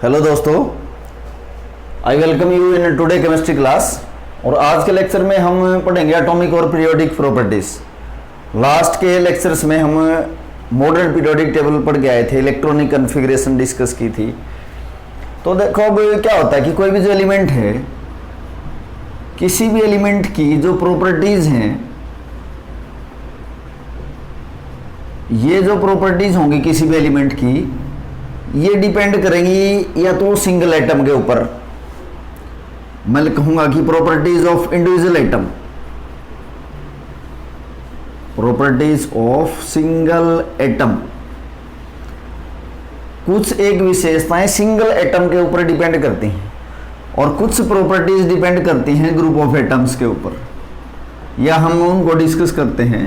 Hello दोस्तों, I welcome you in today chemistry class. और आज के लेक्चर में हम पढ़ेंगे एटॉमिक और पीरियोडिक प्रॉपर्टीज। लास्ट के लेक्चर्स में हम मॉडर्न पीरियोडिक टेबल पढ़ के आए थे, इलेक्ट्रॉनिक कन्फिग्रेशन डिस्कस की थी। तो देखो अब क्या होता है कि कोई भी जो एलिमेंट है, किसी भी एलिमेंट की जो प्रॉपर्टीज हैं, ये जो प्रॉपर्टीज होंगी किसी भी एलिमेंट की, ये डिपेंड करेंगी या तो सिंगल एटम के ऊपर। मैं कहूंगा कि properties of individual atom, properties of single atom, कुछ एक विशेषताएं सिंगल एटम के ऊपर डिपेंड करती हैं और कुछ प्रॉपर्टीज डिपेंड करती हैं ग्रुप ऑफ एटम्स के ऊपर, या हम उनको डिस्कस करते हैं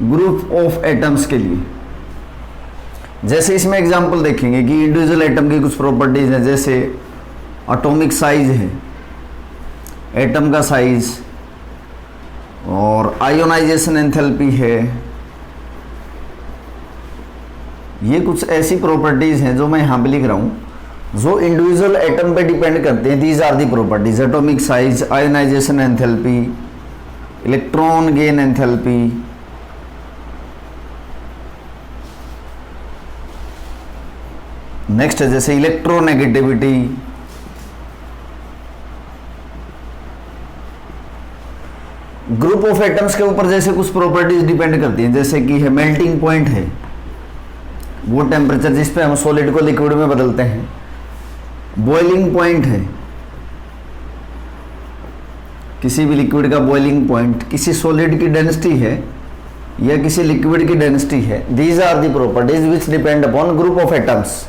ग्रुप ऑफ एटम्स के लिए। जैसे इसमें एग्जांपल देखेंगे कि इंडिविजुअल एटम की कुछ प्रॉपर्टीज हैं, जैसे एटॉमिक साइज है, एटम का साइज, और आयोनाइजेशन एंथैल्पी है। ये कुछ ऐसी प्रॉपर्टीज हैं जो मैं यहाँ पे लिख रहा हूँ, जो इंडिविजुअल एटम पे डिपेंड करते हैं। These are the properties: atomic size, ionisation enthalpy, electron gain enthalpy, next है जैसे इलेक्ट्रोनेगेटिविटी, ग्रुप ऑफ एटम्स के ऊपर जैसे कुछ प्रॉपर्टीज डिपेंड करती हैं, जैसे कि है मेल्टिंग पॉइंट है, वो टेम्परेचर जिस पे हम सॉलिड को लिक्विड में बदलते हैं। बॉइलिंग पॉइंट है, किसी भी लिक्विड का बॉइलिंग पॉइंट किसी सॉलिड की डेंसिटी है या किसी लिक्विड की डेंसिटी है। These are the properties which depend upon group of atoms.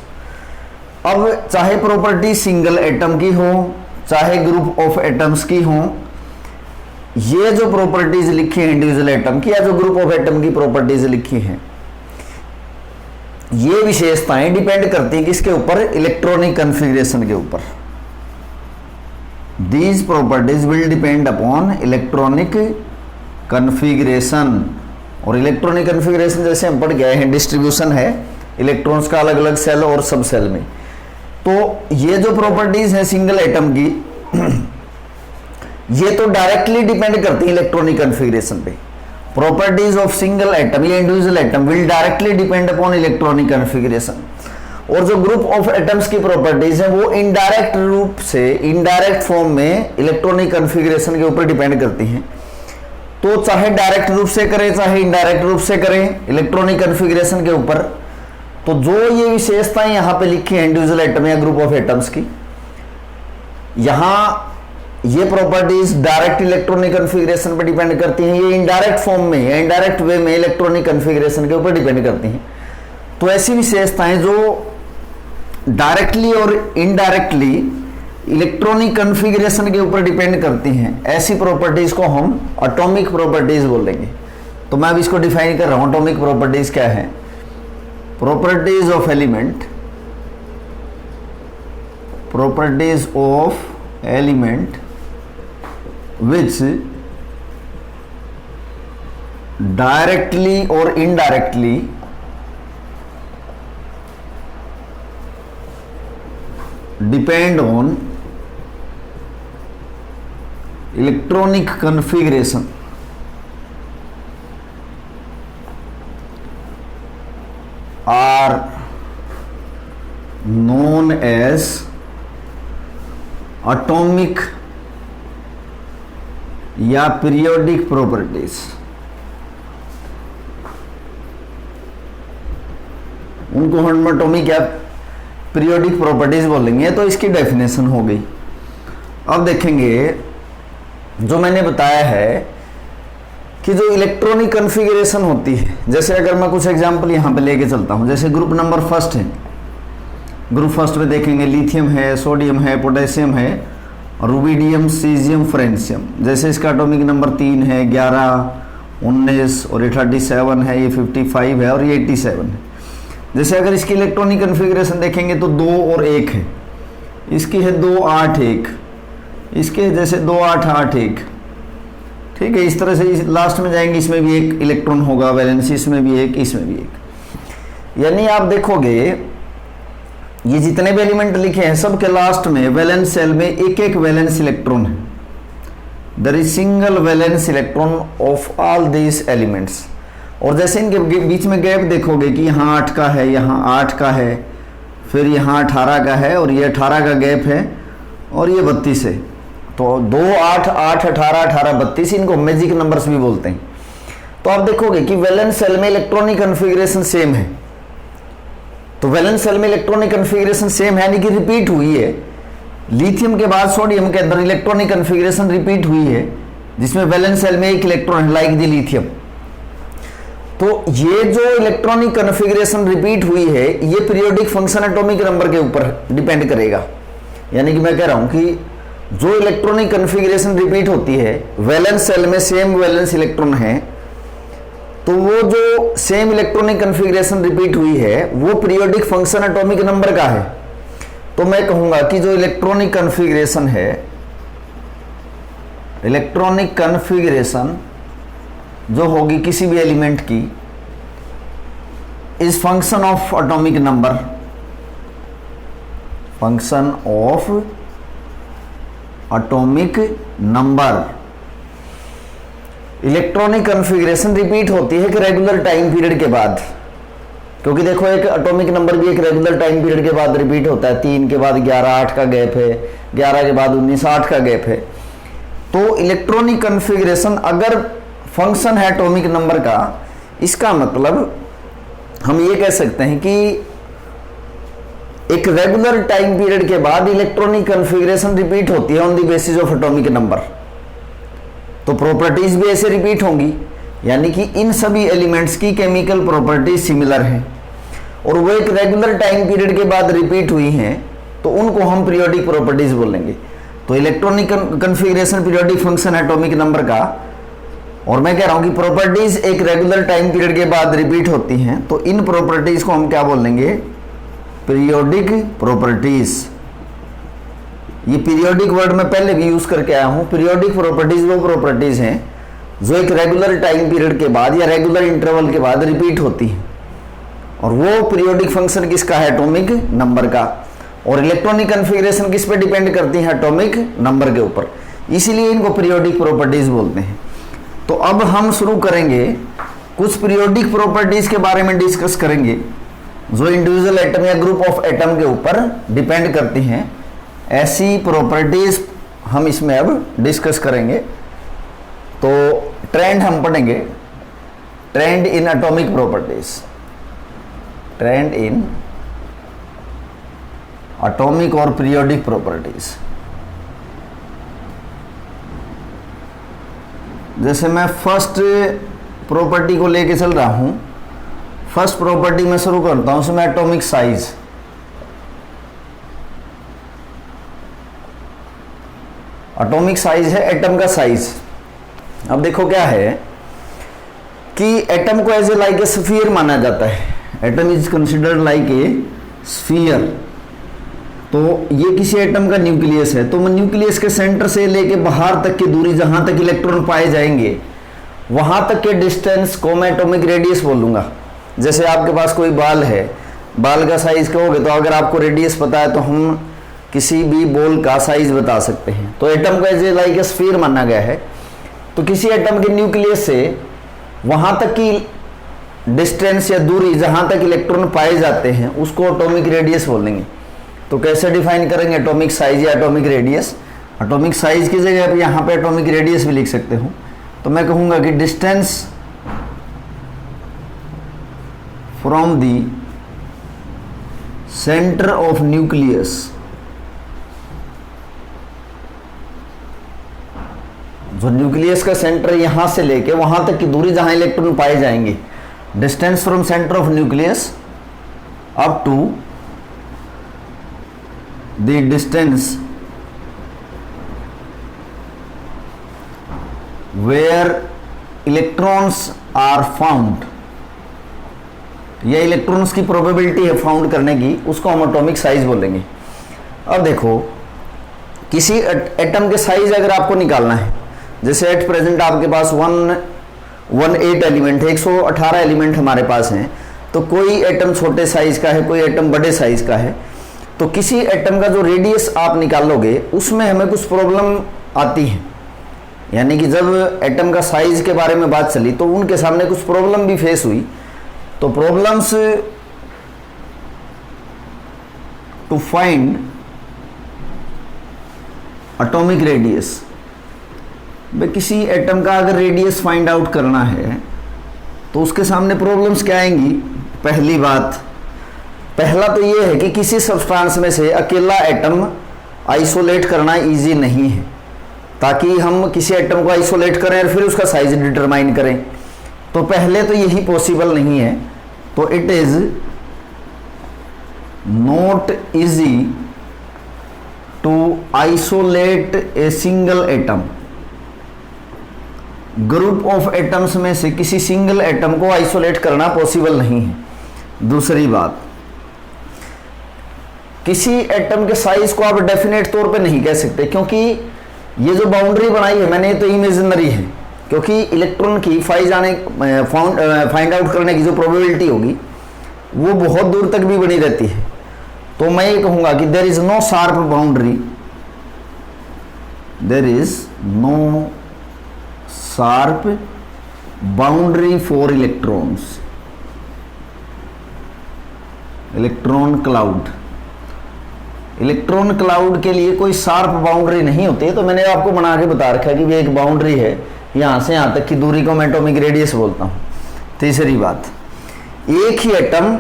अब चाहे प्रॉपर्टी सिंगल एटम की हो, चाहे ग्रुप ऑफ एटम्स की हो, ये जो प्रॉपर्टीज लिखी है इंडिविजुअल एटम की या जो ग्रुप ऑफ एटम की प्रॉपर्टीज लिखी हैं, ये विशेषताएं डिपेंड करती हैं किसके ऊपर? इलेक्ट्रॉनिक कन्फिग्रेशन के ऊपर। These properties will depend upon electronic configuration. और इलेक्ट्रॉनिक कन्फिग्रेशन जैसे हम पढ़ गए हैं, डिस्ट्रीब्यूशन है इलेक्ट्रॉन्स का अलग अलग सेल और सब सेल में। तो ये जो प्रॉपर्टीज है सिंगल एटम की, ये तो डायरेक्टली डिपेंड करती है इलेक्ट्रॉनिक कन्फिग्रेशन पे। प्रॉपर्टीज ऑफ सिंगल एटम या individual atom will directly depend upon electronic configuration. और जो ग्रुप ऑफ एटम्स की प्रॉपर्टीज है वो इनडायरेक्ट रूप से, इनडायरेक्ट फॉर्म में इलेक्ट्रॉनिक कन्फिग्रेशन के ऊपर डिपेंड करती हैं। तो चाहे डायरेक्ट रूप से करें चाहे इनडायरेक्ट रूप से करें इलेक्ट्रॉनिक कन्फिग्रेशन के ऊपर, तो जो ये विशेषताएं यहां पे लिखी है इंडिविजुअल एटम या ग्रुप ऑफ एटम्स की, यहां ये प्रॉपर्टीज डायरेक्ट इलेक्ट्रॉनिक कन्फिग्रेशन पर डिपेंड करती हैं, ये इनडायरेक्ट फॉर्म में या इनडायरेक्ट वे में इलेक्ट्रॉनिक कन्फिग्रेशन के ऊपर डिपेंड करती हैं। तो ऐसी विशेषताएं जो डायरेक्टली और इनडायरेक्टली इलेक्ट्रॉनिक कन्फिग्रेशन के ऊपर डिपेंड करती हैं, ऐसी प्रॉपर्टीज को हम एटॉमिक प्रॉपर्टीज बोलेंगे। तो मैं अब इसको डिफाइन कर रहा हूं, एटॉमिक प्रॉपर्टीज क्या है? Properties of element, properties of element which directly or indirectly depend on electronic configuration are known as atomic या पीरियोडिक प्रॉपर्टीज। उनको हम एटॉमिक या पीरियोडिक प्रॉपर्टीज बोलेंगे। तो इसकी डेफिनेशन हो गई। अब देखेंगे जो मैंने बताया है कि जो इलेक्ट्रॉनिक कन्फिग्रेशन होती है, जैसे अगर मैं कुछ एग्जांपल यहां पे लेके चलता हूं, जैसे ग्रुप नंबर फर्स्ट है, ग्रुप फर्स्ट में देखेंगे लिथियम है, सोडियम है, पोटेशियम है, रुबिडियम, सीजियम, फ्रेंशियम। जैसे इसका एटॉमिक नंबर 3 है, 11, 19 और ये 37 है, ये 55 है और ये 87 है। जैसे अगर इसकी इलेक्ट्रॉनिक कन्फिग्रेशन देखेंगे तो 2 और 1 है, इसकी है 2, 8, 1, इसके जैसे 2, 8, 8, 1। ठीक है, इस तरह से लास्ट में जाएंगे, इसमें भी एक इलेक्ट्रॉन होगा, वैलेंसी इसमें भी एक, इसमें भी एक। यानी आप देखोगे ये जितने भी एलिमेंट लिखे हैं सबके लास्ट में वैलेंस शेल में एक एक वैलेंस इलेक्ट्रॉन है। There is single valence electron of all these elements. और जैसे इनके बीच में गैप देखोगे कि यहाँ 8 का है, यहाँ 8 का है, फिर यहाँ 18 का है और ये 18 का गैप है और ये 32 है। तो 2 8 8 18 18 32 इनको मैजिक नंबर्स भी बोलते हैं। तो आप देखोगे कि वैलेंस शेल में इलेक्ट्रॉनिक कन्फिग्रेशन सेम है। तो वैलेंस शेल में इलेक्ट्रॉनिक कन्फिग्रेशन सेम है, यानी कि रिपीट हुई है। लिथियम के बाद सोडियम के अंदर इलेक्ट्रॉनिक कन्फिग्रेशन रिपीट हुई है, जिसमें वैलेंस शेल में एक इलेक्ट्रॉन है, लाइक द लिथियम। तो ये जो इलेक्ट्रॉनिक कन्फिग्रेशन रिपीट हुई है, ये पीरियोडिक फंक्शन एटॉमिक नंबर के ऊपर डिपेंड करेगा। यानी कि मैं कह रहा हूं कि जो इलेक्ट्रॉनिक कन्फिग्रेशन रिपीट होती है, वैलेंस शेल में सेम वैलेंस इलेक्ट्रॉन है, तो वो जो सेम इलेक्ट्रॉनिक कन्फिग्रेशन रिपीट हुई है वो पीरियोडिक फंक्शन एटॉमिक नंबर का है। तो मैं कहूंगा कि जो इलेक्ट्रॉनिक कन्फिग्रेशन है, इलेक्ट्रॉनिक कन्फिग्रेशन जो होगी किसी भी एलिमेंट की is function of atomic number, function of atomic number. Electronic configuration repeat होती है एक रेगुलर टाइम पीरियड के बाद, क्योंकि देखो एक एटॉमिक नंबर भी एक रेगुलर टाइम पीरियड के बाद रिपीट होता है। 3 के बाद 11 8 का गैप है, 11 के बाद 19 8 का गैप है। तो इलेक्ट्रॉनिक कन्फिग्रेशन अगर फंक्शन है एटॉमिक नंबर का, इसका मतलब हम ये कह सकते हैं कि एक रेगुलर टाइम पीरियड के बाद इलेक्ट्रॉनिक कन्फिग्रेशन रिपीट होती है on the basis of atomic number. तो प्रॉपर्टीज भी ऐसे रिपीट होंगी, यानी कि इन सभी एलिमेंट्स की केमिकल प्रॉपर्टीज सिमिलर हैं और वो एक रेगुलर टाइम पीरियड के बाद रिपीट हुई हैं, तो उनको हम पीरियोडिक प्रॉपर्टीज बोलेंगे। तो electronic configuration periodic function atomic number का, और मैं कह रहा हूं कि प्रॉपर्टीज एक रेगुलर टाइम पीरियड के बाद रिपीट होती हैं, तो इन प्रॉपर्टीज को हम क्या बोलेंगे? Periodic properties. ये पीरियोडिक वर्ड मैं पहले भी यूज करके आया हूं। पीरियोडिक प्रॉपर्टीज वो प्रॉपर्टीज हैं जो एक रेगुलर टाइम पीरियड के बाद या रेगुलर इंटरवल के बाद रिपीट होती हैं, और वो पीरियोडिक फंक्शन किसका है? एटॉमिक नंबर का। और इलेक्ट्रॉनिक कन्फिग्रेशन किस पे डिपेंड करती है? एटॉमिक नंबर के ऊपर, इसीलिए इनको पीरियोडिक प्रॉपर्टीज बोलते हैं। तो अब हम शुरू करेंगे, कुछ पीरियोडिक प्रॉपर्टीज के बारे में डिस्कस करेंगे जो इंडिविजुअल एटम या ग्रुप ऑफ एटम के ऊपर डिपेंड करती हैं। ऐसी प्रॉपर्टीज हम इसमें अब डिस्कस करेंगे। तो ट्रेंड हम पढ़ेंगे, trend in atomic properties, trend in atomic और पीरियोडिक प्रॉपर्टीज। जैसे मैं फर्स्ट प्रॉपर्टी को लेके चल रहा हूं, फर्स्ट प्रॉपर्टी में शुरू करता हूं, उसमें एटॉमिक साइज। एटॉमिक साइज है एटम का साइज। अब देखो क्या है कि एटम को as a like a sphere माना जाता है। Atom is considered like a sphere. तो ये किसी एटम का न्यूक्लियस है, तो न्यूक्लियस के सेंटर से लेके बाहर तक की दूरी, जहां तक इलेक्ट्रॉन पाए जाएंगे वहां तक के डिस्टेंस को मैं एटॉमिक रेडियस बोलूंगा। जैसे आपके पास कोई बाल है, बाल का साइज कहोगे तो अगर आपको रेडियस पता है तो हम किसी भी बॉल का साइज बता सकते हैं। तो एटम को as a like a sphere माना गया है। तो किसी एटम के न्यूक्लियस से वहां तक की डिस्टेंस या दूरी जहां तक इलेक्ट्रॉन पाए जाते हैं उसको एटॉमिक रेडियस बोलेंगे। तो कैसे डिफाइन करेंगे एटॉमिक साइज या एटॉमिक रेडियस? एटॉमिक साइज की जगह पे यहाँ पे एटॉमिक रेडियस भी लिख सकते हो। तो मैं कहूँगा कि distance from the centre of nucleus, जो न्यूक्लियस का सेंटर यहां से लेके वहां तक की दूरी जहां इलेक्ट्रॉन पाए जाएंगे, distance from centre of nucleus up to the distance where electrons are found, या इलेक्ट्रॉन्स की प्रोबेबिलिटी है फाउंड करने की, उसको हम एटॉमिक साइज बोलेंगे। अब देखो किसी एटम के साइज अगर आपको निकालना है, जैसे एट प्रेजेंट आपके पास 118 एलिमेंट है, 118 एलिमेंट हमारे पास हैं, तो कोई एटम छोटे साइज का है, कोई एटम बड़े साइज का है। तो किसी एटम का जो रेडियस आप निकालोगे उसमें हमें कुछ प्रॉब्लम आती है, यानी कि जब एटम का साइज के बारे में बात चली तो उनके सामने कुछ प्रॉब्लम भी फेस हुई। तो problems to find atomic radius, किसी एटम का अगर रेडियस फाइंड आउट करना है तो उसके सामने प्रॉब्लम्स क्या आएंगी। पहली बात, पहला तो ये है कि किसी सब्सटेंस में से अकेला एटम आइसोलेट करना इजी नहीं है, ताकि हम किसी एटम को आइसोलेट करें और फिर उसका साइज डिटरमाइन करें, तो पहले तो यही पॉसिबल नहीं है। तो it is not easy to isolate a single atom, group of atoms में से किसी सिंगल एटम को आइसोलेट करना पॉसिबल नहीं है। दूसरी बात, किसी एटम के साइज को आप डेफिनेट तौर पे नहीं कह सकते, क्योंकि ये जो बाउंड्री बनाई है मैंने, ये तो इमेजिनरी है, क्योंकि इलेक्ट्रॉन की फाइंड आउट करने की जो प्रोबेबिलिटी होगी वो बहुत दूर तक भी बनी रहती है। तो मैं ये कहूंगा कि there is no sharp boundary, there is no sharp boundary for electrons, electron cloud. Electron cloud के लिए कोई शार्प बाउंड्री नहीं होती है। तो मैंने आपको बना के बता रखा है कि एक बाउंड्री है, यहां से यहां तक की दूरी को मैं एटॉमिक रेडियस बोलता हूं। तीसरी बात, एक ही एटम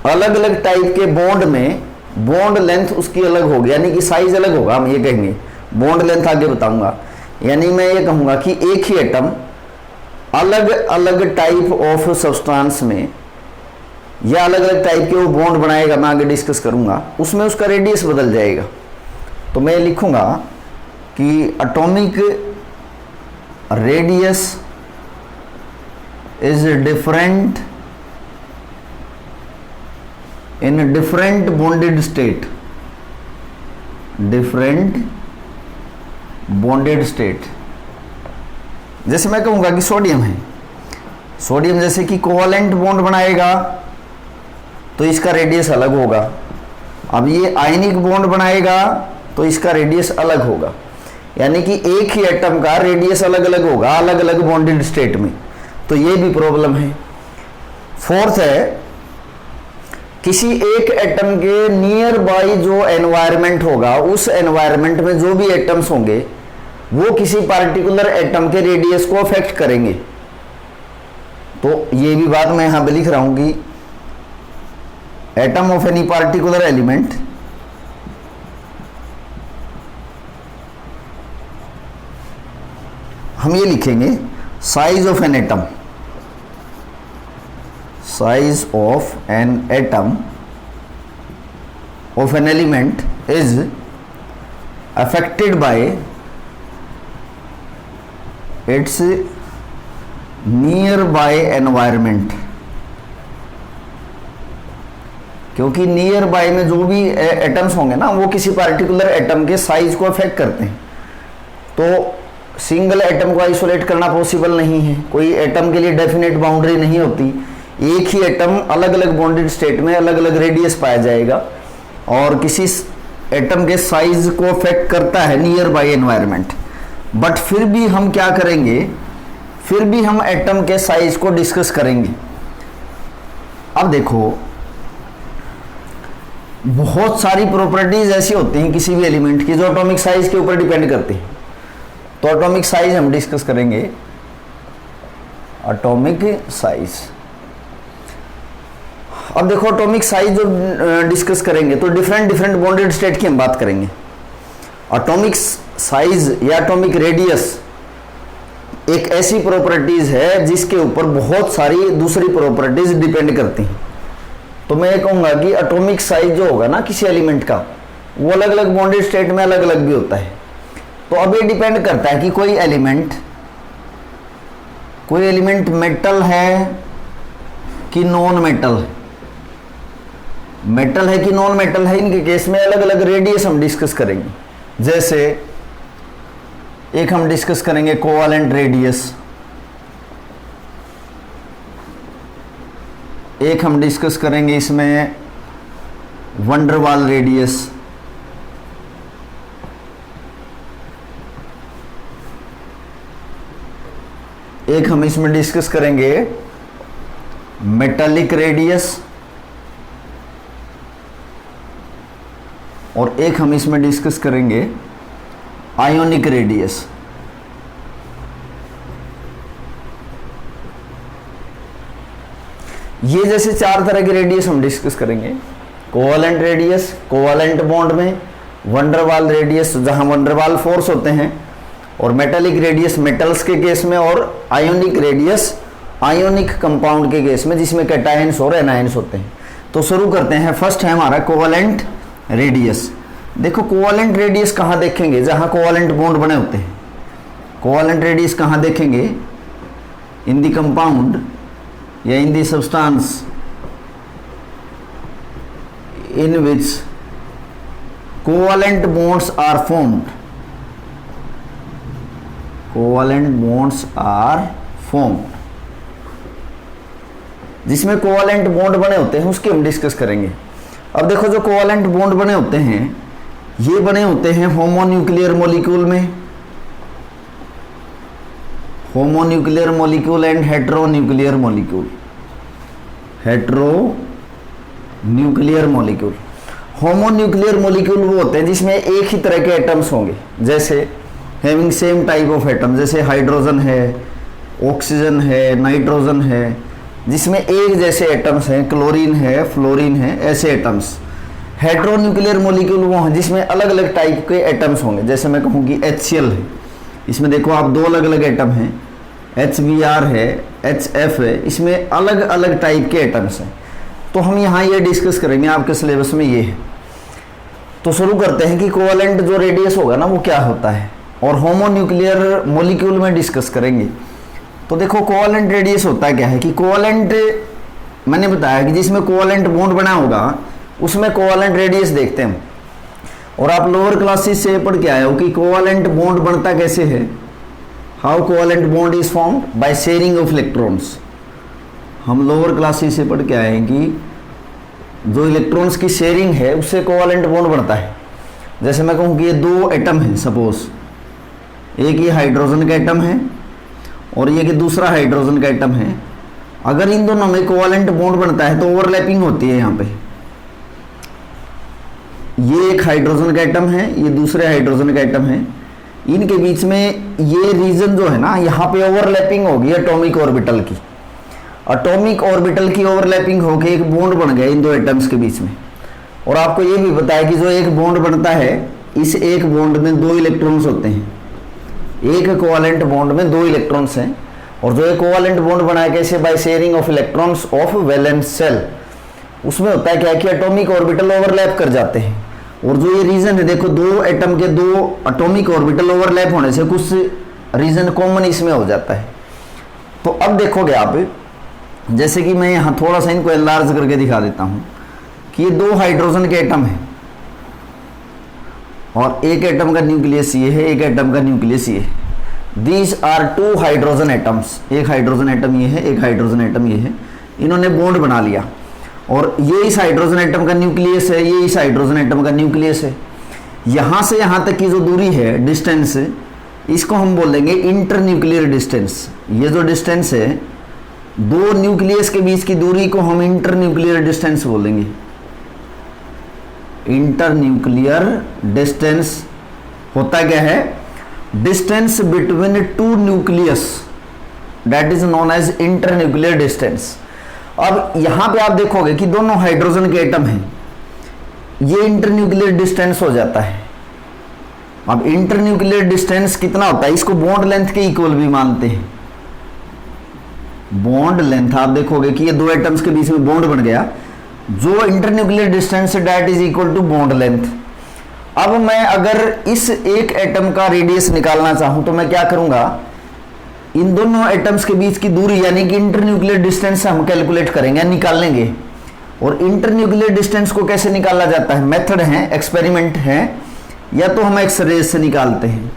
अलग अलग टाइप के बॉन्ड में बॉन्ड लेंथ उसकी अलग होगी, यानी कि साइज अलग होगा। हम ये कहेंगे, बॉन्ड लेंथ आगे बताऊंगा। यानी मैं ये कहूंगा कि एक ही एटम अलग अलग टाइप ऑफ सब्सटेंस में या अलग अलग टाइप के वो बॉन्ड बनाएगा, मैं आगे डिस्कस करूंगा, उसमें उसका रेडियस बदल जाएगा। तो मैं लिखूंगा कि atomic radius is different in different bonded state, different bonded state. जैसे मैं कहूंगा कि सोडियम है, सोडियम जैसे कि कोवेलेंट बॉन्ड बनाएगा तो इसका रेडियस अलग होगा। अब ये आयनिक बॉन्ड बनाएगा तो इसका रेडियस अलग होगा, यानी कि एक ही एटम का रेडियस अलग अलग होगा अलग अलग बॉन्डेड स्टेट में। तो ये भी प्रॉब्लम है। फोर्थ है, किसी एक एटम के नियर बाई जो एनवायरनमेंट होगा, उस एनवायरनमेंट में जो भी एटम्स होंगे वो किसी पार्टिकुलर एटम के रेडियस को अफेक्ट करेंगे। तो ये भी बात मैं यहां पे लिख रहा हूं कि atom of any particular element हम ये लिखेंगे size of an atom, size of an atom of an element is affected by it's near by environment. क्योंकि नियर बाय में जो भी एटम्स होंगे ना, वो किसी पार्टिकुलर एटम के साइज को अफेक्ट करते हैं। तो सिंगल एटम को आइसोलेट करना पॉसिबल नहीं है, कोई एटम के लिए डेफिनेट बाउंड्री नहीं होती। एक ही एटम अलग अलग बॉन्डेड स्टेट में अलग अलग रेडियस पाया जाएगा और किसी एटम के साइज को अफेक्ट करता है नियर बाय एनवायरनमेंट। बट फिर भी हम क्या करेंगे, फिर भी हम एटम के साइज को डिस्कस करेंगे। अब देखो, बहुत सारी प्रॉपर्टीज ऐसी होती हैं किसी भी एलिमेंट की जो एटॉमिक साइज के ऊपर डिपेंड करती हैं। तो एटॉमिक साइज हम डिस्कस करेंगे, एटॉमिक साइज। अब देखो, एटॉमिक साइज जो डिस्कस करेंगे तो डिफरेंट डिफरेंट बॉन्डेड स्टेट की हम बात करेंगे। एटॉमिक साइज या एटॉमिक रेडियस एक ऐसी प्रॉपर्टीज है जिसके ऊपर बहुत सारी दूसरी प्रॉपर्टीज डिपेंड करती हैं। तो मैं ये कहूंगा कि एटॉमिक साइज जो होगा ना किसी एलिमेंट का, वो अलग अलग बॉन्डेड स्टेट में अलग अलग भी होता है। तो अब ये डिपेंड करता है कि कोई एलिमेंट मेटल है कि नॉन मेटल है, मेटल है कि नॉन मेटल है। इनके केस में अलग अलग रेडियस हम डिस्कस करेंगे। जैसे एक हम डिस्कस करेंगे कोवेलेंट रेडियस, एक हम डिस्कस करेंगे इसमें वंडरवाल रेडियस, एक हम इसमें डिस्कस करेंगे मेटालिक रेडियस, और एक हम इसमें डिस्कस करेंगे आयोनिक रेडियस। ये जैसे चार तरह के रेडियस हम डिस्कस करेंगे। कोवेलेंट रेडियस कोवेलेंट बॉन्ड में, वंडरवाल रेडियस जहां वंडरवाल फोर्स होते हैं, और मेटालिक रेडियस मेटल्स के केस में, और आयोनिक रेडियस आयोनिक कंपाउंड के केस में जिसमें कैटायंस और एनायंस होते हैं। तो शुरू करते हैं। फर्स्ट है हमारा कोवेलेंट रेडियस। देखो कोवेलेंट रेडियस कहाँ देखेंगे? जहां कोवेलेंट बॉन्ड बने होते हैं। कोवेलेंट रेडियस कहाँ देखेंगे? इन दी कंपाउंड या in the substance in which covalent bonds are formed. Covalent bonds are formed, जिसमें कोवेलेंट बॉन्ड बने होते हैं उसके हम डिस्कस करेंगे। अब देखो जो कोवेलेंट बॉन्ड बने होते हैं ये बने होते हैं होमोन्यूक्लियर मॉलिक्यूल में, homonuclear molecule and heteronuclear molecule. Heteronuclear molecule, homonuclear molecule वो होते हैं जिसमें एक ही तरह के एटम्स होंगे, जैसे having same type of atom, जैसे हाइड्रोजन है, ऑक्सीजन है, नाइट्रोजन है, जिसमें एक जैसे एटम्स हैं, क्लोरीन है, फ्लोरीन है, ऐसे एटम्स। हेटेरोन्यूक्लियर मॉलिक्यूल वो हैं जिसमें अलग अलग टाइप के एटम्स होंगे, जैसे मैं कहूँ कि HCl है, इसमें देखो आप दो अलग अलग एटम हैं, HBr है, HF है, इसमें अलग अलग टाइप के एटम्स हैं। तो हम यहाँ ये डिस्कस करेंगे, आपके सिलेबस में ये है। तो शुरू करते हैं कि कोवेलेंट जो रेडियस होगा ना वो क्या होता है, और होमोन्यूक्लियर मॉलिक्यूल में डिस्कस करेंगे। तो देखो कोवेलेंट रेडियस होता क्या है कि कोवेलेंट, मैंने बताया कि जिसमें कोवेलेंट बॉन्ड बना होगा उसमें कोवेलेंट रेडियस देखते हैं। और आप लोअर क्लासेस से पढ़ के आए हो कि कोवेलेंट बॉन्ड बनता कैसे है। How covalent bond is formed? Bye sharing of electrons. हम लोअर क्लासेस से पढ़ के आए हैं कि जो इलेक्ट्रॉन्स की शेयरिंग है उससे कोवेलेंट बॉन्ड बनता है। जैसे मैं कहूँ कि ये दो एटम है, सपोज एक ये हाइड्रोजन का एटम है और ये कि दूसरा हाइड्रोजन का एटम है। अगर इन दोनों में कोवेलेंट बॉन्ड बनता है तो ओवरलैपिंग होती है। यहाँ पे ये एक हाइड्रोजन का एटम है, ये दूसरे हाइड्रोजन का एटम है, इनके बीच में ये रीजन जो है ना यहाँ पे ओवरलैपिंग होगी एटॉमिक ऑर्बिटल की। एटॉमिक ऑर्बिटल की ओवरलैपिंग होकर एक बॉन्ड बन गया इन दो एटम्स के बीच में। और आपको ये भी पता है कि जो एक बॉन्ड बनता है इस एक बॉन्ड में दो इलेक्ट्रॉन्स होते हैं। एक कोवेलेंट बॉन्ड में दो इलेक्ट्रॉन्स हैं, और जो एक कोवेलेंट बॉन्ड बना है कैसे? By sharing of electrons of valence shell. उसमें होता है क्या कि एटॉमिक ऑर्बिटल ओवरलैप कर जाते हैं। और जो ये रीजन है देखो, दो एटम के दो एटॉमिक ऑर्बिटल ओवरलैप होने से कुछ रीजन कॉमन इसमें हो जाता है। तो अब देखोगे आप, जैसे कि मैं यहाँ थोड़ा सा इनको एनलार्ज करके दिखा देता हूँ कि ये दो हाइड्रोजन के एटम है और एक एटम का न्यूक्लियस ये है, एक एटम का न्यूक्लियस ये है। These are two hydrogen atoms. एक हाइड्रोजन एटम ये है, एक हाइड्रोजन एटम ये है। इन्होंने बॉन्ड बना लिया और ये इस हाइड्रोजन एटम का न्यूक्लियस है, ये इस हाइड्रोजन एटम का न्यूक्लियस है। यहाँ से यहाँ तक की जो दूरी है, डिस्टेंस, इसको हम बोलेंगे इंटर न्यूक्लियर डिस्टेंस। ये जो डिस्टेंस है दो न्यूक्लियस के बीच की दूरी को हम इंटर न्यूक्लियर डिस्टेंस बोलेंगे। इंटर न्यूक्लियर डिस्टेंस होता क्या है? Distance between two nucleus, that is known as inter nuclear distance. अब यहां पे आप देखोगे कि दोनों हाइड्रोजन के एटम हैं, ये इंटर न्यूक्लियर डिस्टेंस हो जाता है। अब इंटर न्यूक्लियर डिस्टेंस कितना होता है? इसको बॉन्ड लेंथ के इक्वल भी मानते हैं। बॉन्ड लेंथ आप देखोगे कि ये दो एटम्स के बीच में बॉन्ड बन गया, जो इंटर न्यूक्लियर डिस्टेंस है that is equal to bond length. अब मैं अगर इस एक एटम का रेडियस निकालना चाहूं तो मैं क्या करूंगा? इन दोनों एटम्स के बीच की दूरी यानी कि इंटर न्यूक्लियर डिस्टेंस हम कैलकुलेट करेंगे, निकाल लेंगे। और इंटर न्यूक्लियर डिस्टेंस को कैसे निकाला जाता है? मेथड है, एक्सपेरिमेंट है, या तो हम एक्सरे से निकालते हैं,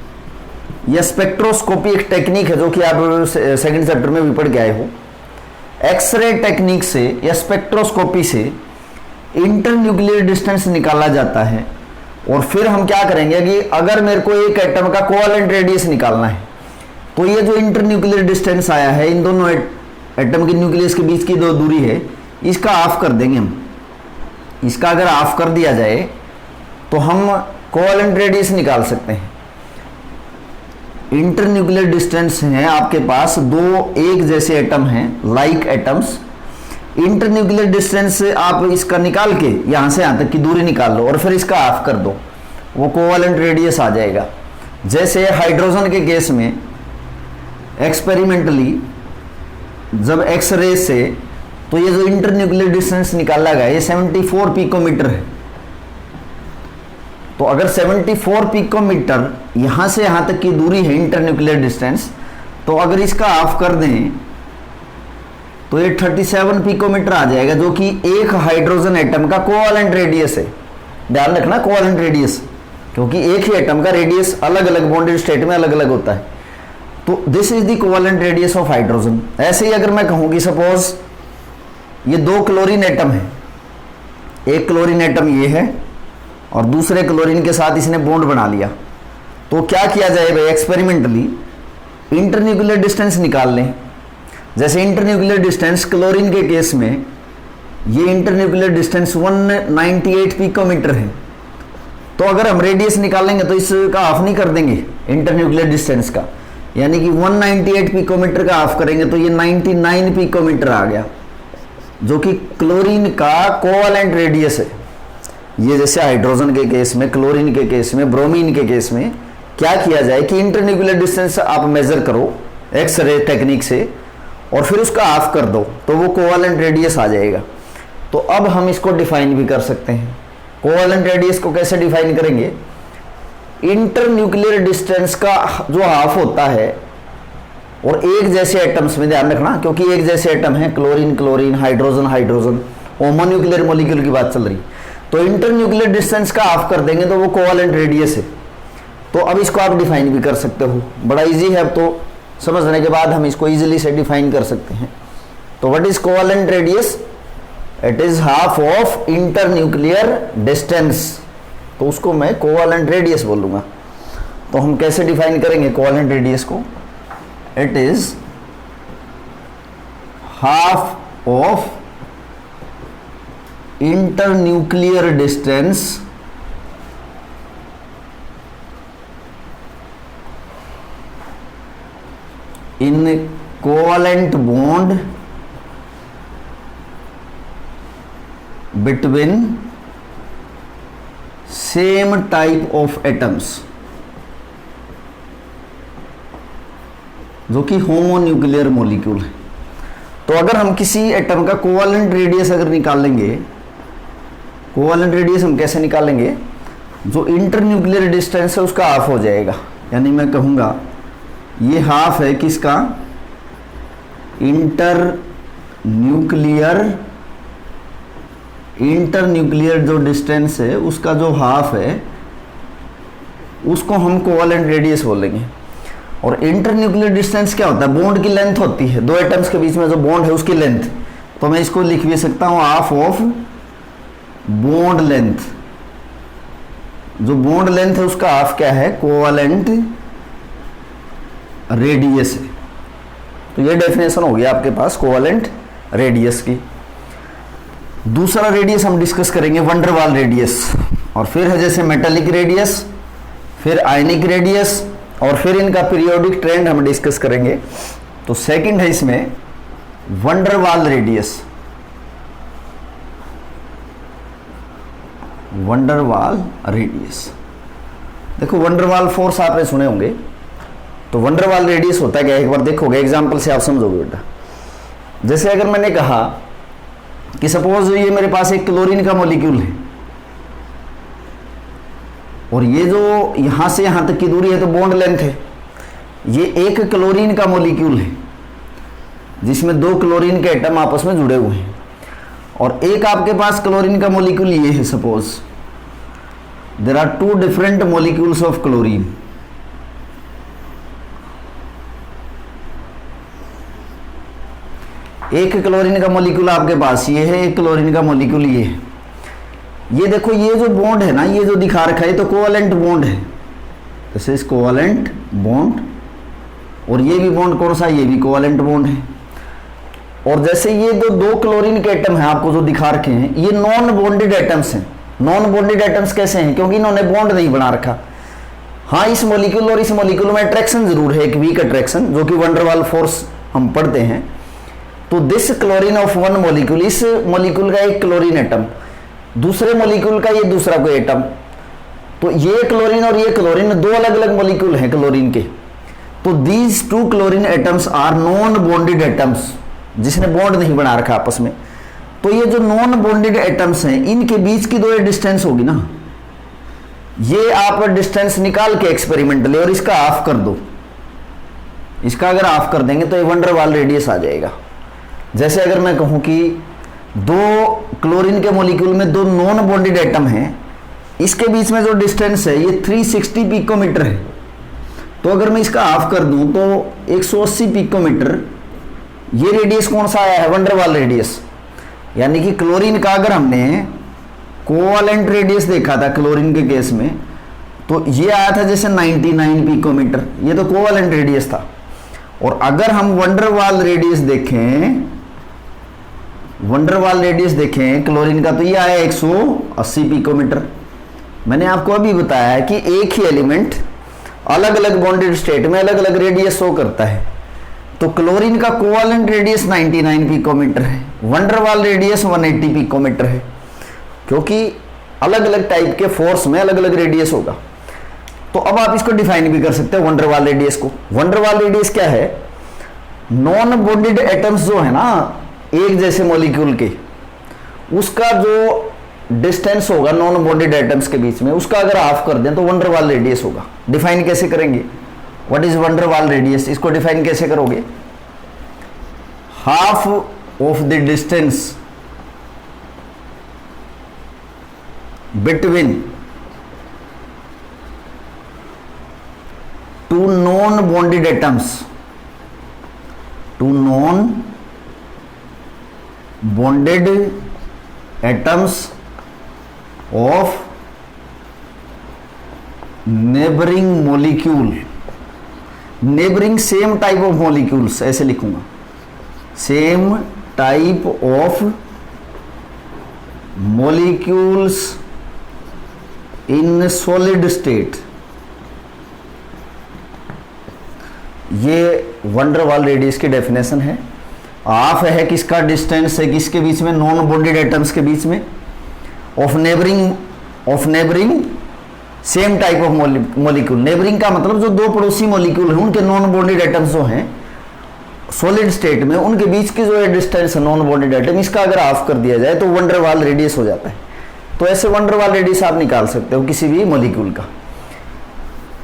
या स्पेक्ट्रोस्कोपी एक टेक्निक है जो कि आप सेकंड चैप्टर में भी पढ़ के आए हो। एक्सरे टेक्निक से या स्पेक्ट्रोस्कोपी से इंटर न्यूक्लियर डिस्टेंस निकाला जाता है। और फिर हम क्या करेंगे कि अगर मेरे को एक एटम का कोवेलेंट रेडियस निकालना है तो ये जो इंटर न्यूक्लियर डिस्टेंस आया है, इन दोनों एटम के न्यूक्लियस के बीच की जो दूरी है, इसका हाफ कर देंगे हम। इसका अगर हाफ कर दिया जाए तो हम कोवेलेंट रेडियस निकाल सकते हैं। इंटर न्यूक्लियर डिस्टेंस है आपके पास, दो एक जैसे एटम हैं, like atoms. Inter nuclear distance आप इसका निकाल के यहां से यहां तक की दूरी निकाल लो और फिर इसका हाफ कर दो, वो कोवेलेंट रेडियस आ जाएगा। जैसे हाइड्रोजन के केस में एक्सपेरिमेंटली जब एक्स रे से, तो ये जो इंटर न्यूक्लियर डिस्टेंस निकाला गया ये 74 पिकोमीटर है। तो अगर 74 पिकोमीटर यहां से यहां तक की दूरी है इंटर न्यूक्लियर डिस्टेंस, तो अगर इसका हाफ कर दें तो ये 37 पिकोमीटर आ जाएगा, जो कि एक हाइड्रोजन एटम का कोवेलेंट रेडियस है। ध्यान रखना कोवेलेंट रेडियस, क्योंकि एक ही एटम का रेडियस अलग अलग बॉन्डेड स्टेट में अलग अलग होता है। तो this is the covalent radius of hydrogen. ऐसे ही अगर मैं कहूं कि सपोज ये दो क्लोरीन एटम है, एक क्लोरीन एटम ये है और दूसरे क्लोरीन के साथ इसने बॉन्ड बना लिया, तो क्या किया जाए भाई, एक्सपेरिमेंटली इंटरन्यूक्लियर डिस्टेंस निकाल लें। जैसे इंटरन्यूक्लियर डिस्टेंस क्लोरीन के केस में ये इंटरन्यूक्लियर डिस्टेंस 198 पिकोमीटर है, तो अगर हम रेडियस निकालेंगे तो इसका हाफ नहीं कर देंगे इंटरन्यूक्लियर डिस्टेंस का, यानी कि 198 पिकोमीटर का हाफ करेंगे तो ये 99 पिकोमीटर आ गया, जो कि क्लोरीन का कोवेलेंट रेडियस है। ये जैसे हाइड्रोजन के केस में, क्लोरीन के केस में, ब्रोमीन के केस में क्या किया जाए कि इंटरन्यूक्लियर डिस्टेंस आप मेजर करो एक्स रे टेक्निक से और फिर उसका हाफ कर दो तो वो कोवेलेंट रेडियस आ जाएगा। तो अब हम इसको डिफाइन भी कर सकते हैं। कोवेलेंट रेडियस को कैसे डिफाइन करेंगे, इंटरन्यूक्लियर डिस्टेंस का जो हाफ होता है, और एक जैसे एटम्स में ध्यान रखना, क्योंकि एक जैसे एटम है, chlorine chlorine, hydrogen hydrogen, homonuclear molecule की बात चल रही, तो इंटरन्यूक्लियर डिस्टेंस का हाफ कर देंगे तो वो कोवेलेंट रेडियस है। तो अब इसको आप डिफाइन भी कर सकते हो, बड़ा इजी है। अब तो समझने के बाद हम इसको इजीली से डिफाइन कर सकते हैं। तो what is covalent radius, it is half of internuclear distance, तो उसको मैं कोवेलेंट रेडियस बोलूंगा। तो हम कैसे डिफाइन करेंगे कोवेलेंट रेडियस को, it is half of internuclear distance in covalent bond between same type of atoms, जो कि होमोन्यूक्लियर मॉलिक्यूल है। तो अगर हम किसी एटम का कोवेलेंट रेडियस अगर निकालेंगे, कोवेलेंट रेडियस हम कैसे निकालेंगे, जो इंटरन्यूक्लियर डिस्टेंस है उसका हाफ हो जाएगा। यानी मैं कहूँगा ये हाफ है किसका, इंटरन्यूक्लियर जो डिस्टेंस है उसका जो हाफ है उसको हम कोवेलेंट रेडियस बोलेंगे। और इंटरन्यूक्लियर डिस्टेंस क्या होता है, बॉन्ड की लेंथ होती है, दो एटम्स के बीच में जो बॉन्ड है उसकी लेंथ। तो मैं इसको लिख भी सकता हूँ हाफ ऑफ बॉन्ड लेंथ। जो बॉन्ड लेंथ है उसका हाफ क्या है, कोवेलेंट रेडियस है। तो ये डेफिनेशन हो गया आपके पास कोवेलेंट रेडियस की। दूसरा रेडियस हम डिस्कस करेंगे वंडर वाल रेडियस, और फिर है जैसे मेटालिक रेडियस, फिर आयनिक रेडियस, और फिर इनका पीरियोडिक ट्रेंड हम डिस्कस करेंगे। तो सेकंड है इसमें wonder Waals radius, wonder Waals radius. देखो वंडर वाल फोर्स आपने सुने होंगे, तो वंडर वाल रेडियस होता है क्या, एक बार देखोगे एग्जांपल से आप समझोगे बेटा। जैसे अगर मैंने कहा कि सपोज ये मेरे पास एक क्लोरीन का मॉलिक्यूल है और ये जो यहां से यहां तक की दूरी है तो बॉन्ड लेंथ है, ये एक क्लोरीन का मॉलिक्यूल है जिसमें दो क्लोरीन के एटम आपस में जुड़े हुए हैं, और एक आपके पास क्लोरीन का मॉलिक्यूल ये है। Suppose there are two different molecules of chlorine. एक क्लोरीन का मॉलिक्यूल आपके पास ये है, एक क्लोरीन का मॉलिक्यूल ये है। ये देखो ये जो बॉन्ड है ना, ये जो दिखा रखा है तो कोवेलेंट बॉन्ड है, दिस इज कोवेलेंट बॉन्ड। और ये भी बॉन्ड कौन सा, ये भी कोवेलेंट बॉन्ड है। और जैसे ये जो दो क्लोरीन के एटम हैं आपको जो दिखा रखे हैं, ये नॉन बॉन्डेड एटम्स हैं। नॉन बॉन्डेड एटम्स कैसे हैं, क्योंकि इन्होंने बॉन्ड नहीं बना रखा। हाँ, इस मॉलिक्यूल और इस मॉलिक्यूल में अट्रैक्शन जरूर है, एक वीक अट्रैक्शन, जो कि वंडर वाल फोर्स हम पढ़ते हैं। तो this chlorine of one molecule, इस मॉलिक्यूल का एक क्लोरीन एटम, दूसरे मॉलिक्यूल का ये दूसरा कोई एटम, तो ये क्लोरीन और ये क्लोरीन दो अलग अलग मॉलिक्यूल हैं क्लोरीन के। तो these two chlorine atoms are non bonded atoms, जिसने बॉन्ड नहीं बना रखा आपस में। तो ये जो नॉन बॉन्डेड एटम्स हैं, इनके बीच की जो ये डिस्टेंस होगी ना, ये आप डिस्टेंस निकाल के एक्सपेरिमेंट ले और इसका ऑफ कर दो। इसका अगर ऑफ कर देंगे तो ये वंडर वाल रेडियस आ जाएगा। जैसे अगर मैं कहूं कि दो क्लोरीन के मॉलिक्यूल में दो नॉन बॉन्डेड एटम हैं, इसके बीच में जो डिस्टेंस है ये 360 पिकोमीटर है। तो अगर मैं इसका ऑफ कर दूं तो 180 पिकोमीटर, ये रेडियस कौन सा आया है, वंडर वाल रेडियस। यानी कि क्लोरीन का अगर हमने कोवेलेंट रेडियस देखा था क्लोरीन के केस में, तो ये आया था जैसे 99 पिकोमीटर, ये तो कोवेलेंट रेडियस था। और अगर हम वंडर वाल रेडियस देखें, वंडर वाल रेडियस देखें क्लोरीन का, तो ये आया 180 पिकोमीटर। मैंने आपको अभी बताया है कि एक ही एलिमेंट अलग अलग बॉन्डेड स्टेट में अलग अलग रेडियस शो करता है। तो क्लोरीन का कोवेलेंट रेडियस 99 पिकोमीटर है, वंडर वाल रेडियस 180 पिकोमीटर है, क्योंकि अलग अलग टाइप के फोर्स में अलग अलग रेडियस होगा। तो अब आप इसको डिफाइन भी कर सकते हैं वंडर वाल रेडियस को। वंडर वाल रेडियस क्या है, नॉन बॉन्डेड एटम्स जो है ना एक जैसे मॉलिक्यूल के, उसका जो डिस्टेंस होगा नॉन बॉन्डेड एटम्स के बीच में, उसका अगर ऑफ कर दें तो वंडर वाल रेडियस होगा। डिफाइन कैसे करेंगे, what is van der Waals radius, इसको डिफाइन कैसे करोगे, half of the distance between two non bonded atoms, two non bonded atoms of neighbouring molecule, neighbouring same type of molecules, ऐसे लिखूंगा, same type of molecules in solid state. ये van der Waals radius की definition है। Of है किसका, distance है किसके बीच में, नॉन बॉन्डेड एटम्स के बीच में, of neighbouring same type of molecule. Neighbouring का मतलब जो दो पड़ोसी मॉलिक्यूल हैं उनके नॉन बॉन्डेड एटम्स जो हैं सॉलिड स्टेट में, उनके बीच की जो है डिस्टेंस है नॉन बॉन्डेड एटम, इसका अगर ऑफ कर दिया जाए तो वंडर वाल रेडियस हो जाता है। तो ऐसे वंडर वाल रेडियस आप निकाल सकते हो किसी भी मॉलिक्यूल का।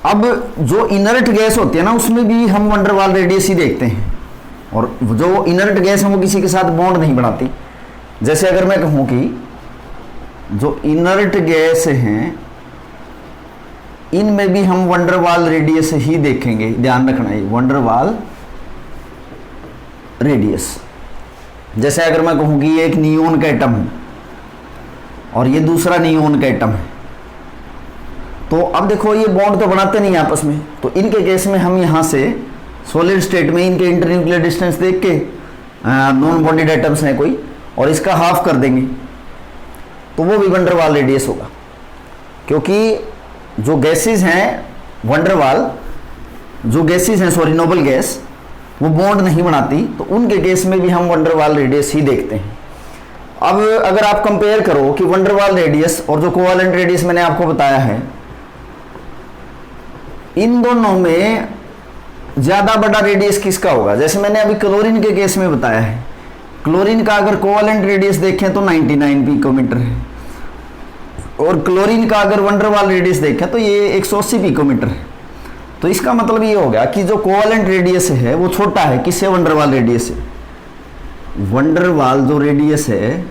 अब जो इनर्ट गैस होती है ना, उसमें भी हम वंडर वाल रेडियस ही देखते हैं, और जो इनर्ट गैस है वो किसी के साथ बॉन्ड नहीं बनाती। जैसे अगर मैं कहूं कि जो इनर्ट गैस हैं इनमें भी हम वंडर वाल रेडियस ही देखेंगे, ध्यान रखना है वंडर वाल रेडियस। जैसे अगर मैं कहूं कि ये एक नियोन का एटम है और ये दूसरा नियोन का एटम है, तो अब देखो ये बॉन्ड तो बनाते नहीं आपस में, तो इनके केस में हम यहां से सॉलिड स्टेट में इनके इंटरन्यूक्लियर डिस्टेंस देख के नॉन बॉन्डेड एटम्स हैं कोई, और इसका हाफ कर देंगे तो वो भी वंडर वाल रेडियस होगा। क्योंकि जो गैसेस हैं वंडर वाल, जो गैसेस हैं सॉरी नोबल गैस, वो बॉन्ड नहीं बनाती, तो उनके केस में भी हम वंडर वाल रेडियस ही देखते हैं। अब अगर आप कंपेयर करो कि वंडर वाल रेडियस और जो कोवेलेंट रेडियस मैंने आपको बताया है, इन दोनों में ज्यादा बड़ा रेडियस किसका होगा। जैसे मैंने अभी क्लोरीन के केस में बताया है, क्लोरीन का अगर कोवेलेंट रेडियस देखें तो 99 पिकोमीटर है, और क्लोरीन का अगर वंडर वाल रेडियस देखें तो ये 180 पिकोमीटर है। तो इसका मतलब ये हो गया कि जो कोवेलेंट रेडियस है वो छोटा है किससे, वंडर वाल रेडियस से। वंडर वाल जो रेडियस है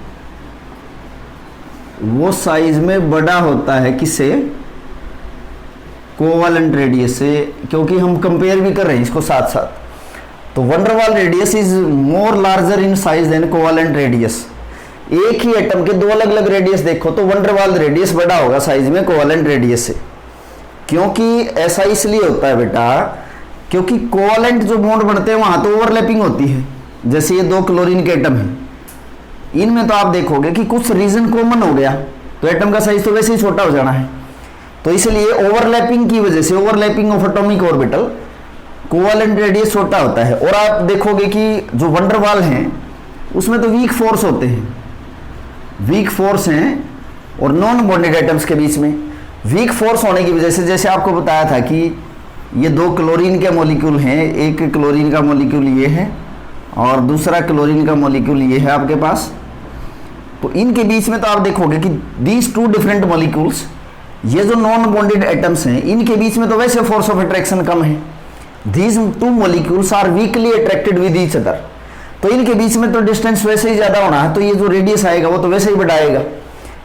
वो साइज में बड़ा होता है किससे, कोवेलेंट रेडियस से, क्योंकि हम कंपेयर भी कर रहे हैं इसको साथ साथ। तो van der Waals radius is more larger in size than covalent radius. एक ही एटम के दो अलग अलग रेडियस देखो तो वंडर वाल रेडियस बड़ा होगा साइज में कोवेलेंट रेडियस से। क्योंकि ऐसा इसलिए होता है बेटा, क्योंकि कोवेलेंट जो बॉन्ड बनते हैं वहां तो ओवरलैपिंग होती है। जैसे ये दो क्लोरीन के एटम हैं, इनमें तो आप देखोगे कि कुछ रीजन कॉमन हो गया, तो एटम का साइज तो वैसे ही छोटा हो जाना है। तो इसलिए ओवरलैपिंग की वजह से, overlapping of atomic orbital, covalent radius छोटा होता है। और आप देखोगे कि जो वंडर वाल हैं उसमें तो वीक फोर्स होते हैं, वीक फोर्स हैं और नॉन बॉन्डेड एटम्स के बीच में वीक फोर्स होने की वजह से, जैसे आपको बताया था कि ये दो क्लोरीन के मॉलिक्यूल हैं, एक क्लोरीन का मॉलिक्यूल ये है और दूसरा क्लोरीन का मॉलिक्यूल ये है आपके पास। तो इनके बीच में तो आप देखोगे कि दीज टू डिफरेंट मॉलिक्यूल्स, ये जो नॉन बॉन्डेड एटम्स हैं इनके बीच में तो वैसे फोर्स ऑफ अट्रैक्शन कम है। These two molecules are weakly attracted with each other, तो इनके बीच में तो डिस्टेंस वैसे ही ज्यादा होना है, तो ये जो रेडियस आएगा वो तो वैसे ही बढ़ाएगा।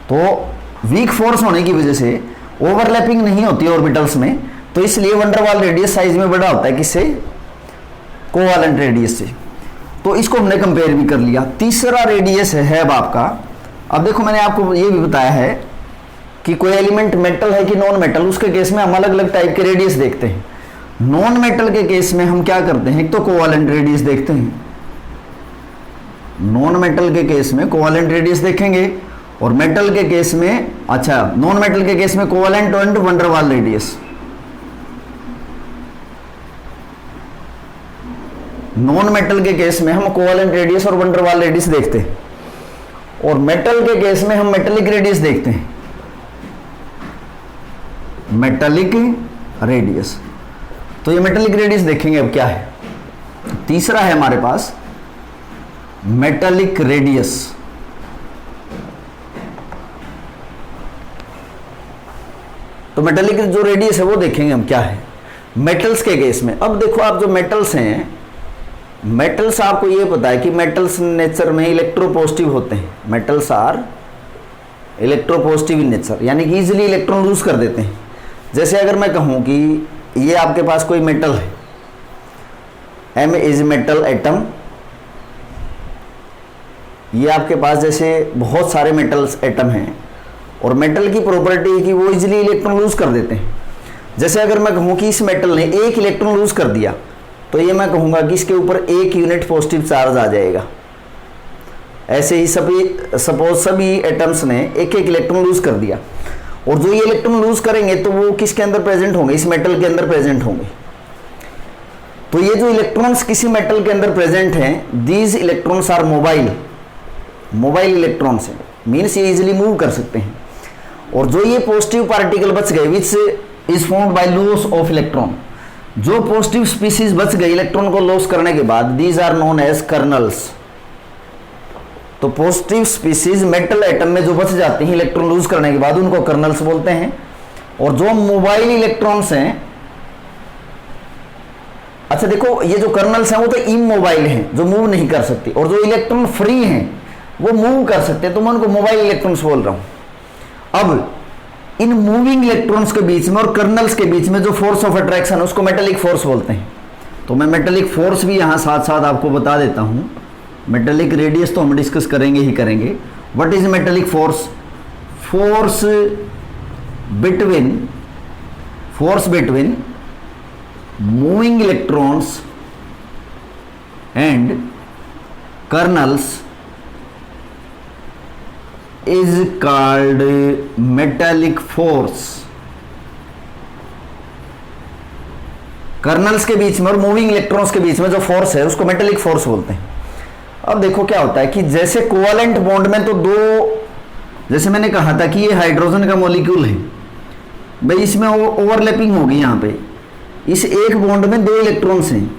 तो वीक फोर्स होने की वजह से ओवरलैपिंग नहीं होती ऑर्बिटल्स में, तो इसलिए वंडर वाल रेडियस साइज में बड़ा होता है, किससे? कोवेलेंट रेडियस से। तो इसको हमने कंपेयर भी कर लिया। तीसरा रेडियस है अब आपका, अब देखो मैंने आपको ये भी बताया है कि कोई एलिमेंट मेटल है कि नॉन मेटल, उसके केस में हम अलग अलग टाइप के रेडियस देखते हैं। नॉन मेटल के केस में हम क्या करते हैं, एक तो कोवेलेंट रेडियस देखते हैं, नॉन मेटल के केस में कोवेलेंट रेडियस देखेंगे, और मेटल के केस में, अच्छा नॉन मेटल के केस में covalent and wonder Waals radius. Non metal के केस में हम कोवेलेंट रेडियस और वंडर वाल रेडियस देखते हैं, और मेटल के केस में हम मेटेलिक रेडियस देखते हैं, मेटेलिक रेडियस। तो ये मेटेलिक रेडियस देखेंगे अब क्या है। तीसरा है हमारे पास मेटेलिक रेडियस। तो मेटेलिक जो रेडियस है वो देखेंगे हम क्या है मेटल्स के केस में। अब देखो आप जो मेटल्स हैं, मेटल्स आपको ये पता है कि मेटल्स नेचर में इलेक्ट्रोपॉजिटिव होते हैं, metals are electropositive in nature, यानी कि इजीली इलेक्ट्रॉन लूज कर देते हैं। जैसे अगर मैं कहूं कि ये आपके पास कोई मेटल है, M इज मेटल एटम, ये आपके पास जैसे बहुत सारे मेटल्स एटम हैं, और मेटल की प्रॉपर्टी है कि वो इजीली इलेक्ट्रॉन लूज कर देते हैं। जैसे अगर मैं कहूं कि इस मेटल ने एक इलेक्ट्रॉन लूज कर दिया, तो ये मैं कहूंगा कि इसके ऊपर 1 यूनिट पॉजिटिव चार्ज आ जाएगा। ऐसे ही सपोज सभी एटम्स ने एक एक इलेक्ट्रॉन लूज कर दिया, और जो ये इलेक्ट्रॉन लूज करेंगे तो वो किसके अंदर प्रेजेंट होंगे, इस मेटल के अंदर प्रेजेंट होंगे। तो ये जो इलेक्ट्रॉन्स किसी मेटल के अंदर प्रेजेंट हैं, these electrons are mobile, mobile electrons हैं, मीन्स ये इजीली मूव कर सकते हैं। और जो ये पॉजिटिव पार्टिकल बच गए, which is formed by loss of electron, जो पॉजिटिव स्पीसीज बच गई इलेक्ट्रॉन को लॉस करने के बाद, these are known as kernels. तो पॉजिटिव स्पीसीज मेटल एटम में जो बच जाती हैं इलेक्ट्रॉन लूज करने के बाद, उनको कर्नल्स बोलते हैं। और जो मोबाइल इलेक्ट्रॉन्स हैं, अच्छा देखो ये जो कर्नल्स हैं वो तो इमोबाइल हैं, जो मूव नहीं कर सकती, और जो इलेक्ट्रॉन फ्री हैं वो मूव कर सकते हैं, तो मैं उनको मोबाइल इलेक्ट्रॉन्स बोल रहा हूं। अब इन मूविंग इलेक्ट्रॉन्स के बीच में और कर्नल्स के बीच में जो फोर्स ऑफ अट्रैक्शन है उसको मेटेलिक फोर्स बोलते हैं। तो मैं मेटेलिक फोर्स भी यहां साथ साथ आपको बता देता हूं। मेटेलिक रेडियस तो हम डिस्कस करेंगे ही करेंगे। What is metallic force? Force between moving electrons and colonel's is called metallic force। Colonel's के बीच में और मूविंग इलेक्ट्रॉन्स के बीच में जो फोर्स है उसको मेटेलिक फोर्स बोलते हैं। अब देखो क्या होता है कि जैसे कोवेलेंट बॉन्ड में तो दो, जैसे मैंने कहा था कि ये हाइड्रोजन का मॉलिक्यूल है भाई, इसमें ओवरलैपिंग होगी यहाँ पे, इस एक बॉन्ड में 2 इलेक्ट्रॉन्स हैं,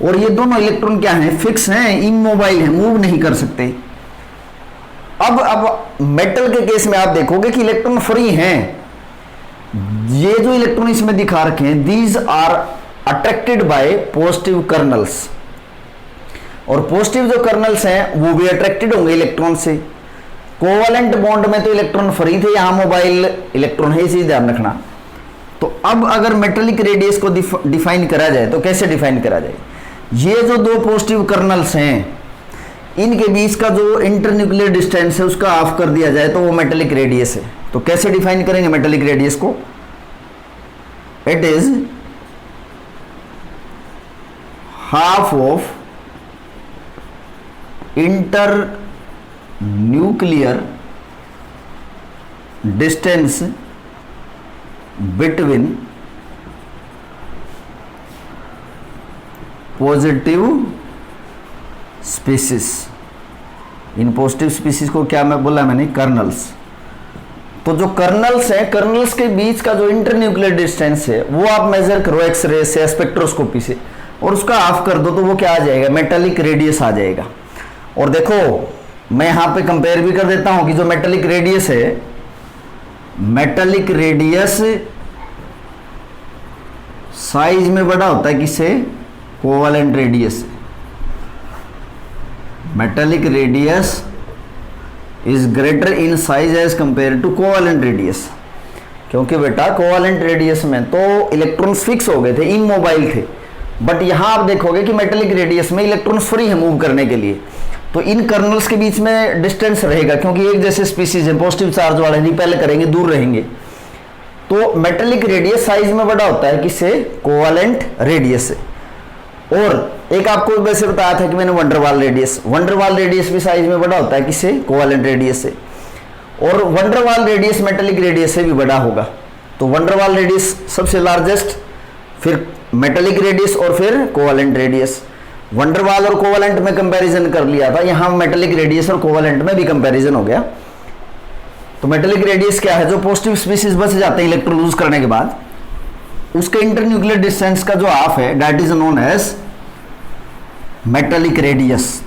और ये दोनों इलेक्ट्रॉन क्या हैं, फिक्स हैं, इमोबाइल हैं, मूव नहीं कर सकते। अब मेटल के केस में आप देखोगे कि इलेक्ट्रॉन फ्री हैं। ये जो इलेक्ट्रॉन इसमें दिखा रखे हैं, these are attracted by positive kernels, और पॉजिटिव जो कर्नल्स हैं वो भी अट्रैक्टेड होंगे इलेक्ट्रॉन से। कोवेलेंट बॉन्ड में तो इलेक्ट्रॉन फ्री थे, यहां मोबाइल इलेक्ट्रॉन है, इसी ध्यान रखना। तो अब अगर मेटेलिक रेडियस को डिफाइन करा जाए तो कैसे डिफाइन करा जाए? ये जो 2 पॉजिटिव कर्नल्स हैं, इनके बीच का जो इंटरन्यूक्लियर डिस्टेंस है उसका हाफ कर दिया जाए तो वो मेटेलिक रेडियस है। तो कैसे डिफाइन करेंगे मेटेलिक रेडियस को? It is half of inter nuclear distance between positive species. In positive species को क्या मैं बोला मैंने? कर्नल्स। तो जो कर्नल्स है, कर्नल्स के बीच का जो इंटरन्यूक्लियर डिस्टेंस है वो आप मेजर करो एक्सरे से, स्पेक्ट्रोस्कोपी से, और उसका हाफ कर दो तो वो क्या आ जाएगा? मेटेलिक रेडियस आ जाएगा। और देखो मैं यहां पे कंपेयर भी कर देता हूं कि जो मेटेलिक रेडियस है, मेटेलिक रेडियस साइज में बड़ा होता है किससे? Covalent radius. Metallic radius is greater in size as compare to covalent radius, क्योंकि बेटा कोवेलेंट रेडियस में तो इलेक्ट्रॉन्स फिक्स हो गए थे, इमोबाइल थे, बट यहां आप देखोगे कि मेटेलिक रेडियस में इलेक्ट्रॉन्स फ्री है मूव करने के लिए। तो इन कर्नल्स के बीच में डिस्टेंस रहेगा, क्योंकि एक जैसे स्पीसीज है, पॉजिटिव चार्ज वाले रिपेल करेंगे, दूर रहेंगे। तो मेटेलिक रेडियस साइज में बड़ा होता है किससे? कोवेलेंट रेडियस से। और एक आपको वैसे बताया था कि मैंने वंडरवाल रेडियस, वंडरवाल रेडियस भी साइज में बड़ा होता है किससे? कोवेलेंट रेडियस से। और वंडरवाल रेडियस मेटेलिक रेडियस से भी बड़ा होगा। तो वंडरवाल रेडियस सबसे लार्जेस्ट, फिर मेटेलिक रेडियस और फिर कोवेलेंट रेडियस। वंडरवाल और कोवेलेंट में कंपैरिजन कर लिया था, यहां मेटेलिक रेडियस और कोवेलेंट में भी कंपैरिजन हो गया। तो मेटेलिक रेडियस क्या है? जो पॉजिटिव स्पीसीज बच जाते हैं इलेक्ट्रॉन लूज करने के बाद, उसके इंटरन्यूक्लियर डिस्टेंस का जो हाफ है that is known as metallic radius.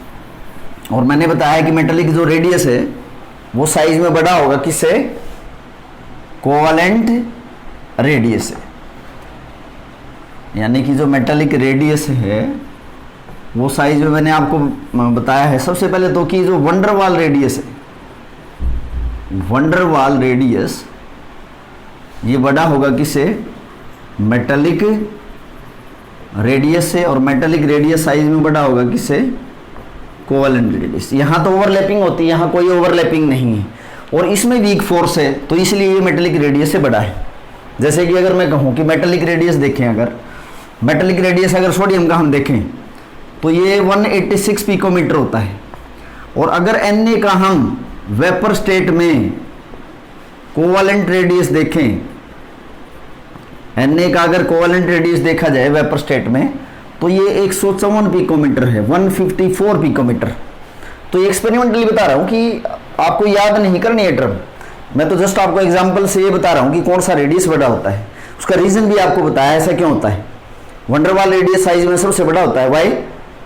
और मैंने बताया कि मेटेलिक जो रेडियस है वो साइज में बड़ा होगा किससे? कोवेलेंट रेडियस से। यानी कि जो मेटेलिक रेडियस है वो साइज में मैंने आपको बताया है सबसे पहले तो कि जो वंडरवाल रेडियस है, वंडरवाल रेडियस ये बड़ा होगा किससे? मेटेलिक रेडियस से। और मेटेलिक रेडियस साइज में बड़ा होगा किससे? Covalent radius. यहां तो ओवरलैपिंग होती है, यहां कोई ओवरलैपिंग नहीं है और इसमें वीक फोर्स है, तो इसलिए ये मेटेलिक रेडियस से बड़ा है। जैसे कि अगर मैं कहूं कि मेटेलिक रेडियस देखें, अगर मेटेलिक रेडियस अगर सोडियम का हम देखें तो ये 186 पिकोमीटर होता है। और अगर Na का हम वेपर स्टेट में कोवेलेंट रेडियस देखें, Na का अगर कोवेलेंट रेडियस देखा जाए वेपर स्टेट में तो ये 154 पिकोमीटर है, 154 पिकोमीटर। तो ये एक्सपेरिमेंटली बता रहा हूं कि आपको याद नहीं करनी है टर्म, मैं तो जस्ट आपको एग्जांपल से ये बता रहा हूं कि कौन सा रेडियस बड़ा होता है। उसका रीजन भी आपको बताया ऐसा क्यों होता है। वंडरवाल रेडियस साइज में सबसे बड़ा होता है, वाई?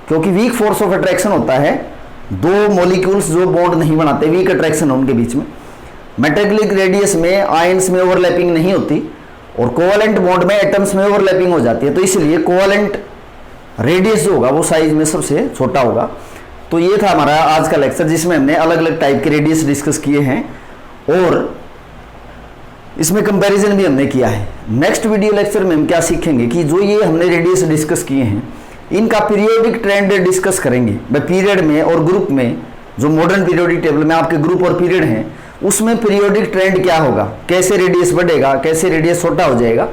क्योंकि वीक फोर्स ऑफ अट्रैक्शन होता है, दो मॉलिक्यूल्स जो बॉन्ड नहीं बनाते, वीक अट्रैक्शन है उनके बीच में। मेटेलिक रेडियस में आयंस में ओवरलैपिंग नहीं होती और कोवेलेंट बॉन्ड में एटम्स में ओवरलैपिंग हो जाती है, तो इसलिए कोवेलेंट रेडियस जो होगा वो साइज में सबसे छोटा होगा। तो ये था हमारा आज का लेक्चर जिसमें हमने अलग अलग टाइप के रेडियस डिस्कस किए हैं और इसमें कंपैरिजन भी हमने किया है। नेक्स्ट वीडियो लेक्चर में हम क्या सीखेंगे कि जो ये हमने रेडियस डिस्कस किए हैं इनका पीरियोडिक ट्रेंड डिस्कस करेंगे पीरियड में और ग्रुप में। जो मॉडर्न पीरियोडिक टेबल में आपके ग्रुप और पीरियड हैं उसमें पीरियोडिक ट्रेंड क्या होगा, कैसे रेडियस बढ़ेगा, कैसे रेडियस छोटा हो जाएगा,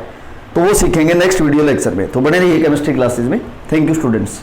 तो वो सीखेंगे नेक्स्ट वीडियो लेक्चर में। तो बने रहिए केमिस्ट्री क्लासेज में। Thank you students.